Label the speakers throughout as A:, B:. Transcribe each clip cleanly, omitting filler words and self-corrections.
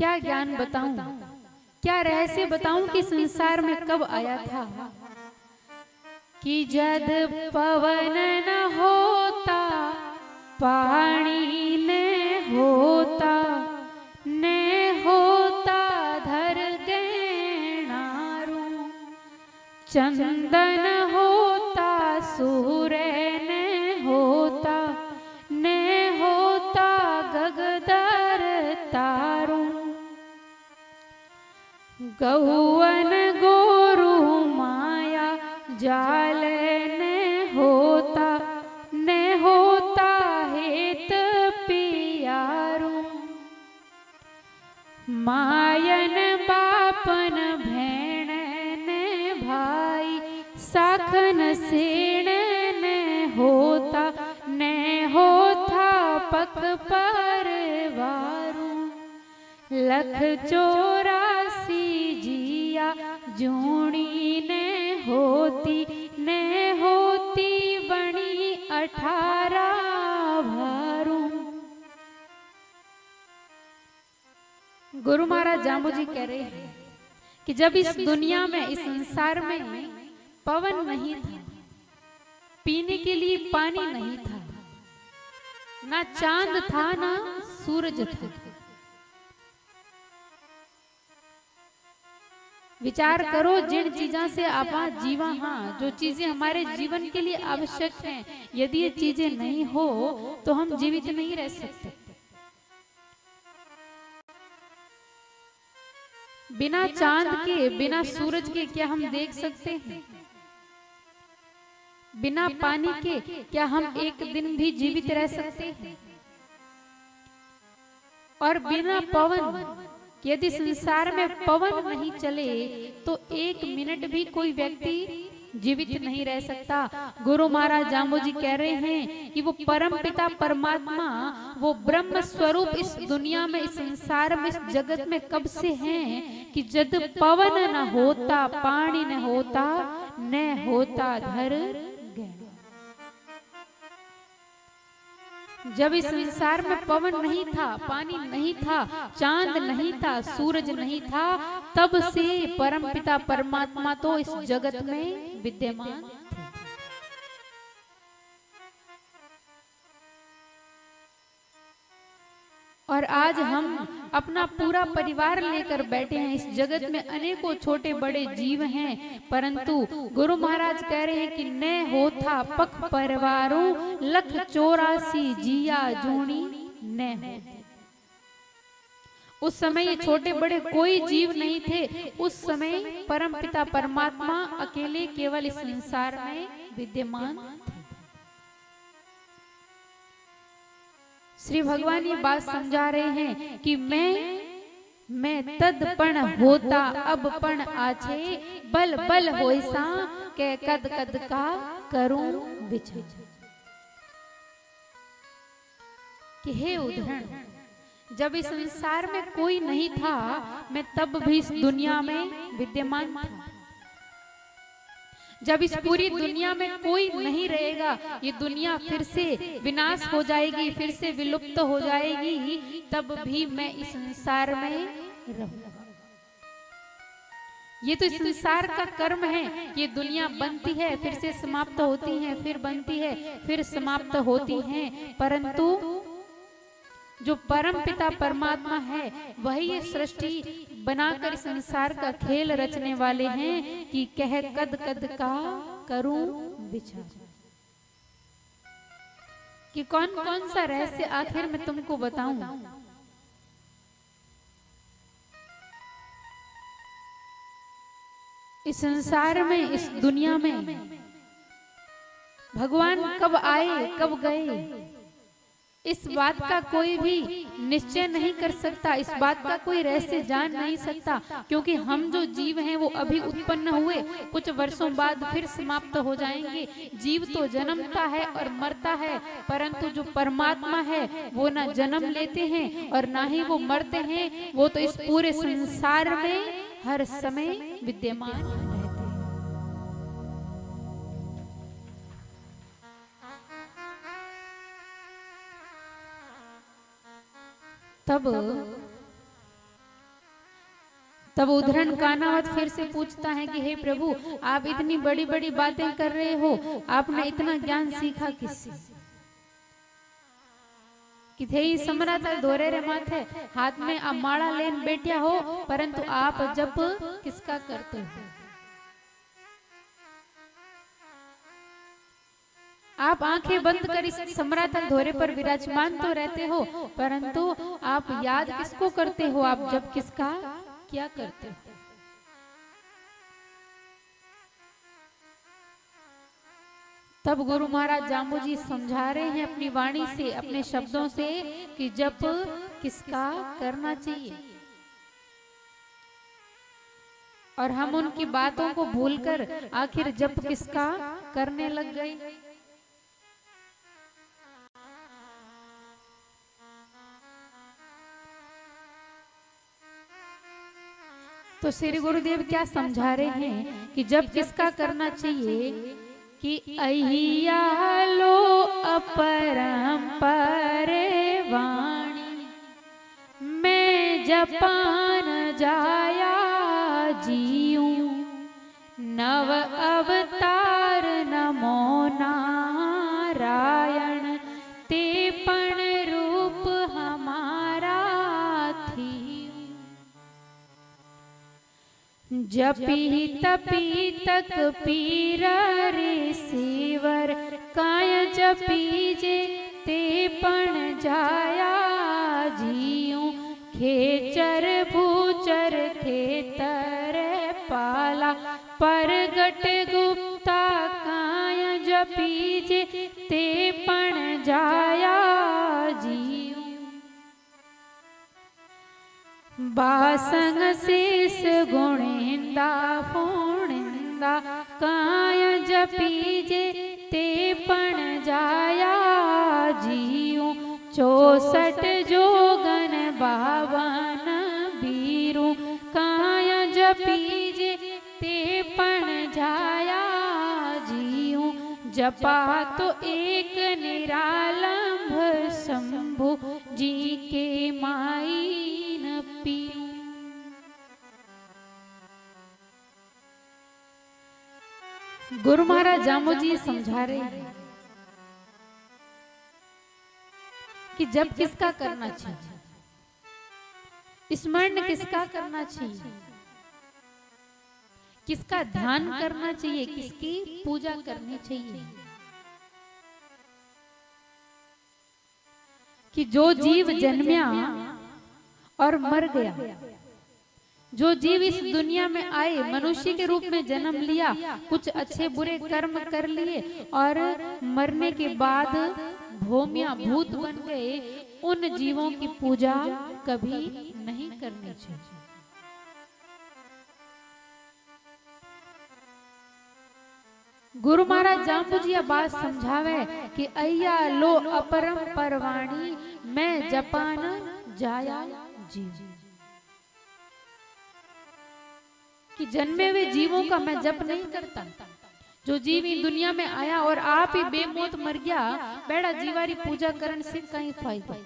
A: क्या ज्ञान बताऊं, क्या रहस्य बताऊं कि संसार में कब आया था। कि जद पवन न होता, पानी न होता, न होता धर गैणारू, चंदन होता सूर्य न होता, न होता गगदर तारू, गौवन गोरु माया जाल न होता, न होता हेत पियारू, मायन बापन भेण न भाई, साखन सेण न होता, न होता पक परवारू, लख 84 जिया जूणी न होती, न होती बणी 18 भारू। गुरु महाराज जाम्बू जी कह रहे हैं कि जब इस दुनिया में, इस संसार में पवन नहीं था, पीने के लिए पानी नहीं था, ना चांद था ना सूरज था। विचार करो, जिन चीजों से आप जीवा, हाँ, जो चीजें हमारे जीवन के लिए आवश्यक हैं, यदि ये चीजें नहीं हो तो हम जीवित नहीं रह सकते। बिना चांद के, बिना सूरज के क्या हम देख सकते हैं? बिना पानी के क्या हम एक दिन भी जीवित रह सकते हैं? और बिना पवन, यदि संसार में पवन नहीं चले तो एक मिनट भी कोई व्यक्ति जीवित नहीं रह सकता। गुरु महाराज जाम्बू जी कह रहे हैं कि वो परम पिता परमात्मा, वो ब्रह्म स्वरूप इस दुनिया में, इस संसार में, इस जगत में कब से हैं कि जब पवन न होता, पानी न होता, न होता धर गैण। जब इस संसार में पवन नहीं था, पानी नहीं था, चांद नहीं था, सूरज नहीं था, तब से परमपिता परमात्मा तो इस जगत में विद्यमान थे। और आज हम अपना पूरा परिवार लेकर बैठे हैं। इस जगत में अनेकों छोटे बड़े जीव हैं, परंतु गुरु महाराज कह रहे हैं कि न होता पख परवारों, लख 84 जिया जूणी न होती। उस समय ये छोटे बड़े कोई जीव नहीं थे। उस समय परमपिता परमात्मा अकेले केवल इस संसार में विद्यमान थे। श्री भगवान ये बात समझा रहे हैं कि मैं तदपण होता अब पण आछे, बल बल होइसा के कद कद का करूं विचार। कि हे उद्धरण, जब इस संसार में कोई नहीं था, मैं तब भी इस दुनिया में विद्यमान था। जब इस पूरी दुनिया में कोई नहीं रहेगा, ये दुनिया फिर से विनाश हो जाएगी, फिर से विलुप्त हो जाएगी, तब भी मैं इस संसार में रहूंगा। ये तो इस संसार का कर्म है। ये दुनिया बनती है, फिर से समाप्त होती है, फिर बनती है, फिर समाप्त होती है, परंतु जो परम पिता परमात्मा है वही ये सृष्टि बनाकर संसार का खेल रचने वाले हैं कि कह कद कद का करूं विचार। कि कौन कौन सा रहस्य आखिर मैं तुमको बताऊं। इस संसार में, इस दुनिया में भगवान कब आए कब गए, इस बात का कोई भी निश्चय नहीं कर सकता। इस बात का कोई रहस्य जान नहीं सकता, क्योंकि हम जो जीव हैं वो अभी उत्पन्न हुए, कुछ वर्षों बाद फिर समाप्त हो जाएंगे। जीव तो जन्मता है और मरता है, परंतु जो परमात्मा है वो ना जन्म लेते हैं और ना ही वो मरते हैं। वो तो इस पूरे संसार में हर समय विद्यमान रहते हैं। तब तब उद्धरण कानावत फिर से पूछता है कि हे प्रभु, आप इतनी बड़ी बड़ी बातें कर रहे हो, आपने इतना ज्ञान सीखा किससे? कि थे ही समराता धोरे रे माथे, हाथ में आप माला लेन बैठा हो, परंतु आप जप किसका करते हो? आप आंखें बंद कर इस समरातल धोरे पर विराजमान तो रहते हो, परंतु आप याद किसको करते हो? आप जब किसका क्या करते हो? तब गुरु महाराज जाम्बू जी समझा रहे हैं अपनी वाणी से, अपने शब्दों से, कि जप किसका करना चाहिए। और हम उनकी बातों को भूलकर आखिर जप किसका करने लग गए। तो श्री गुरुदेव क्या समझा रहे हैं कि जब किसका करना चाहिए, कि अहिया लो अपरंपर वाणी, मैं जपान जाया जीऊं, नव अवतार नमो नारायण, ते पण रूप हमारा थी। जपी तपी तक पीर ऋषिवर, काय जपी जे ते पण जाया जीऊं, खेचर भूचर खेतर पाला, परगट गुप्ता काय जपी जे ते पण जाया जीऊं। बासंग शेष गुणेंदा फोणेंदा, काय जपी जे ते पण जाया जीऊं, 64 जोगन 52 बीरू, काय जपी जे ते पण जाया जीऊं, जपा तो एक निरालंभ शंभु, जी के माई गुरु महाराज जाम्बू जी समझा रहे हैं कि जब किसका करना चाहिए, स्मरण किसका करना चाहिए, किसका ध्यान करना चाहिए, किसकी पूजा करनी चाहिए। कि जो जीव जन्मया और मर गया, जो जीव इस दुनिया में आए, मनुष्य के रूप में जन्म लिया, कुछ अच्छे बुरे कर्म कर लिए और मरने के बाद भूमिया भूत बन गए, उन जीवों की पूजा कभी नहीं करनी चाहिए। गुरु महाराज जाम्बू जी यह बात समझावे कि अय्या लो अपरम परवाणी, मैं जपान जाया जी। कि जन्मे हुए जीवों का मैं जप नहीं करता। जो जीव इन दुनिया में आया और आप ही बेमौत मर गया, बेड़ा जीवारी पूजा करने से कहीं फायदा,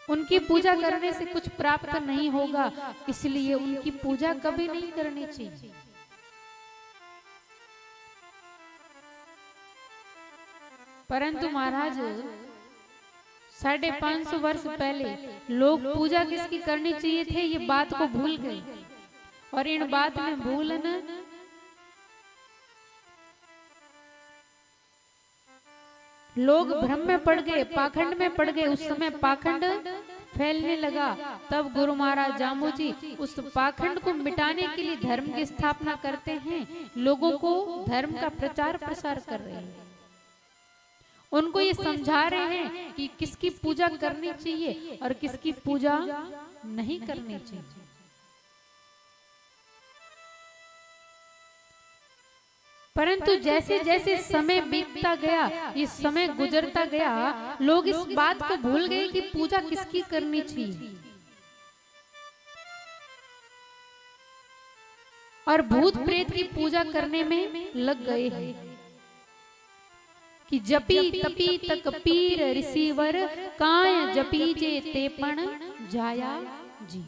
A: उनकी पूजा करने से कुछ प्राप्त नहीं होगा, इसलिए उनकी पूजा कभी नहीं करनी चाहिए। परंतु महाराज 550 वर्ष पहले लोग पूजा किसकी करनी चाहिए थे, ये बात को भूल गए। और इन बात में भूलन लोग भ्रम में पड़ गए, पाखंड में पड़ गए। उस समय पाखंड फैलने लगा। तब गुरु महाराज जाम्बू जी उस पाखंड को मिटाने के लिए धर्म की स्थापना करते हैं, लोगों को धर्म का प्रचार प्रसार कर रहे हैं। उनको ये समझा रहे हैं कि किसकी पूजा करनी चाहिए और किसकी पूजा नहीं करनी चाहिए। परंतु जैसे जैसे समय बीतता गया, ये समय गुजरता गया, लोग इस बात को भूल गए कि पूजा किसकी करनी चाहिए और भूत प्रेत की पूजा करने में लग गए हैं। कि जपी तपी तक पीर ऋषिवर, काय जपी जे ते पण जाया जी।